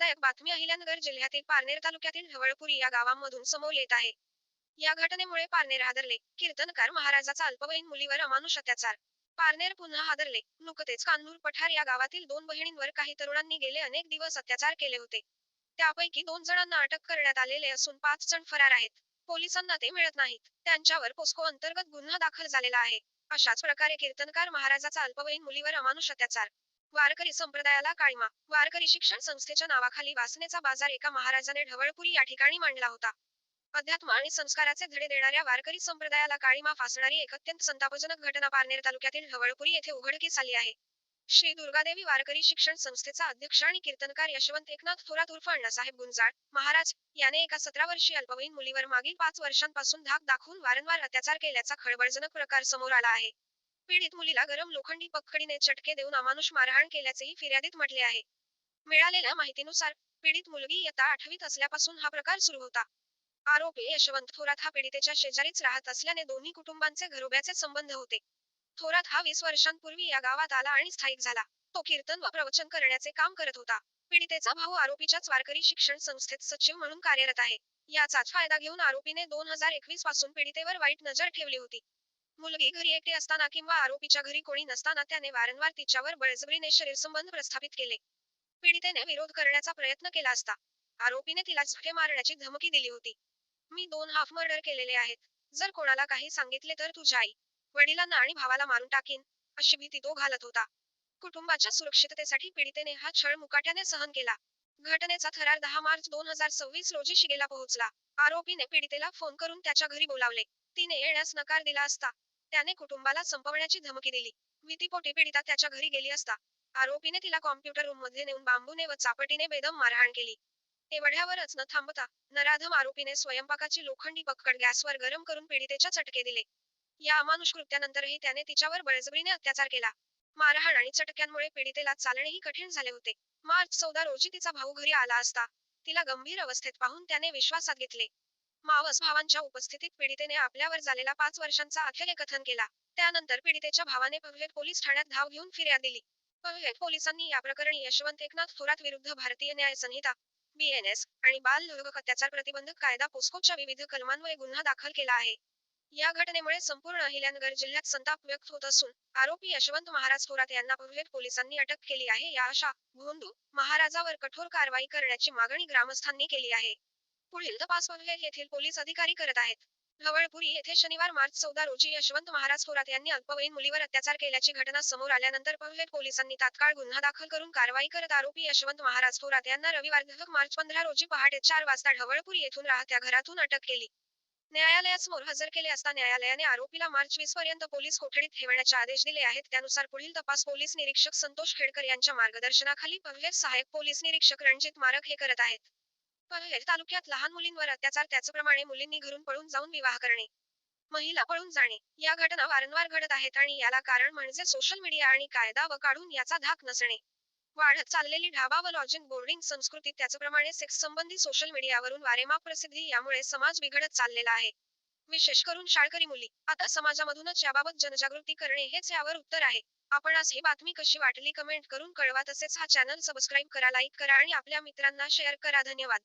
धक्कादायक बातमी अहिल्यानगर जिल्ह्यातील पारनेर तालुक्यातील ढवळपुरी या गावांमधून समोर येत आहे. या घटनेमुळे पारनेर हादरले. कीर्तनकार महाराजाचा अल्पवयीन मुलीवर अमानुष अत्याचार. पारनेर पुन्हा हादरले. नुकतेच कान्हूर पठार या गावातील 2 बहिणींवर काही तरुणांनी गेले अनेक दिवस अत्याचार केले होते. त्यापैकी 2 जणांना अटक करण्यात आलेले असून 5 जण फरार आहेत. पोलिसांना ते मिळत नाहीत. त्यांच्यावर पोस्को अंतर्गत गुन्हा दाखल झालेला आहे. अशाच प्रकारे कीर्तनकार महाराजाचा अल्पवयीन मुलीवर अमानुष अत्याचार. वारकरी संप्रदायाला काळिमा. वारकरी शिक्षण संस्थेच्या नावाखाली वासनेचा बाजार एका महाराजाने ढवळपुरी या ठिकाणी मांडला होता. अध्यात्म आणि संस्काराचे धडे देणाऱ्या वारकरी संप्रदायाला काळिमा फासणारी एक अत्यंत संतापजनक घटना पारनेर तालुक्यातील ढवळपुरी येथे उघडकीस आली आहे. श्री दुर्गादेवी वारकरी शिक्षण संस्थेचा अध्यक्ष आणि कीर्तनकार यशवंत एकनाथ थोरात उर्फ अण्णासाहेब गुंजाळ महाराज याने एका 17 वर्षीय अल्पवयीन मुलीवर मागील 5 वर्षांपासून धाक दाखवून वारंवार अत्याचार केल्याचा खळबळजनक प्रकार समोर आला आहे. पीडित मुलीला गरम लोखंडी पकडीने चटके देऊन अमानुष मारहाण केल्याचेही फिर्यादीत म्हटले आहे. मिळालेल्या माहितीनुसार पीडित मुलगी इयत्ता 8वीत असल्यापासून हा प्रकार सुरू होता. आरोपी यशवंत थोरात हा पीडितेच्या शेजारीच राहत असल्याने दोन्ही कुटुंबांचे घरोब्याचे संबंध होते. थोरात हा 20 वर्षांपूर्वी या गावात आला आणि स्थायिक झाला. तो कीर्तन व प्रवचन करण्याचे काम करत होता. पीडितेचा भाऊ आरोपीच्याच वारकरी शिक्षण संस्थेत सचिव म्हणून कार्यरत आहे. याचाच फायदा घेऊन आरोपीने 2021 पासून पीडितेवर वाईट नजर ठेवली होती. मुलगी घरी एकटी असताना किंवा आरोपीच्या घरी कोणी नसताना त्याने वारंवार तिच्यावर बळजबरीने शरीरसंबंध प्रस्थापित केले. पीडितेने विरोध करण्याचा प्रयत्न केला असता आरोपीने तिला झटके मारण्याची धमकी दिली होती. मी 2 हाफ मर्डर केलेले आहेत. जर कोणाला काही सांगितले तर तुझ्या आई, वडिलांना आणि भावाला मारून टाकीन, अशी भीती तो घालत होता. कुटुंबाच्या सुरक्षिततेसाठी पीडितेने हा छळ मुकाट्याने सहन केला. घटनेचा थरार 10 मार्च 2026 रोजी शिगेला पोहोचला. आरोपीने पीडितेला फोन करून त्याच्या घरी बोलावले. तिने येण्यास नकार दिला असता त्याने कुटुंबाला संपवण्याची धमकी दिली. भीतीपोटी पीडिता त्याच्या घरी गेली असता आरोपीने तिला कॉम्प्युटर रूममध्ये नेऊन बांबूने व चापटीने बेदम मारहाण केली. एवढ्यावरच न थांबता नराधम आरोपीने स्वयंपाकाची लोखंडी पक्कड गॅसवर गरम करून पीडितेच्या चटके दिले. या अमानुष कृत्यानंतरही त्याने तिच्यावर बळजबरीने अत्याचार केला. मारहाण आणि चटक्यांमुळे पीडितेला चालणेही कठीण झाले होते. मार्च 14 रोजी तिचा भाऊ घरी आला असता तिला गंभीर अवस्थेत पाहून त्याने विश्वासात घेतले. मावस भावांच्या उपस्थितीत पीडितेने आपल्यावर झालेला 5 वर्षांचा अखेलेकथन केला. त्यानंतर पीडितेच्या भावाने पवलेट पोलीस ठाण्यात धाव घेऊन फिर्याद दिली. पवलेट पोलिसांनी या प्रकरणी यशवंत एकनाथ थोरात विरुद्ध भारतीय न्याय संहिता, BNS आणि बाल लैंगिक अत्याचार प्रतिबंधक कायदा पोस्कोच्या विविध कलमान्वये गुन्हा दाखल केला आहे. या घटनेमुळे संपूर्ण अहिल्यानगर जिल्ह्यात संताप व्यक्त होत असून आरोपी यशवंत महाराज थोरात यांना पवलेट पोलिसांनी अटक केली आहे. या अशा भोंदू महाराजावर कठोर कारवाई करण्याची मागणी ग्रामस्थांनी केली आहे. पुढील तपास पवलेट येथील पोलीस अधिकारी करत आहेत. ढवळपुरी येथे शनिवार मार्च 14 रोजी यशवंत महाराज थोरात यांनी अल्पवयीन मुलीवर अत्याचार केल्याची घटना समोर आल्यानंतर पवलेट पोलिसांनी तात्काळ गुन्हा दाखल करून कारवाई करत आरोपी यशवंत महाराज थोरात यांना रविवार मार्च 15 रोजी पहाटे 4 वाजता ढवळपुरी येथून राहत्या घरातून अटक केली. न्यायालयासमोर हजर केले असता न्यायालयाने आरोपीला मार्च 20 पर्यंत पोलीस कोठडीत ठेवण्याचे आदेश दिले आहेत. त्यानुसार पुढील तपास पोलीस निरीक्षक संतोष खेडकर यांच्या मार्गदर्शनाखाली पवलेट सहाय्यक पोलीस निरीक्षक रणजित मारक हे करत आहेत. पवलेट तालुक्यात लहान मुलींवर अत्याचार त्याचप्रमाणे मुलींनी घरून पळून जाऊन विवाह करणे, महिला पळून जाणे या घटना वारंवार घडत आहेत आणि याला कारण म्हणजे सोशल मीडिया आणि कायदा व काढून याचा धाक नसणे. वाढत चाललेली ढाबा व लॉजिंग बोर्डिंग संस्कृती त्याचप्रमाणे सेक्स संबंधी सोशल मीडियावरून वारेमाप प्रसिद्धी यामुळे समाज बिघडत चाललेला आहे. विशेष करून शाळकरी मुली. आता समाजामधूनच याबाबत जनजागृती करणे हेच यावर उत्तर आहे. आपणास ही बातमी कशी वाटली कमेंट करून कळवा. तसेच हा चॅनल सबस्क्राईब करा, लाईक करा आणि आपल्या मित्रांना शेअर करा. धन्यवाद.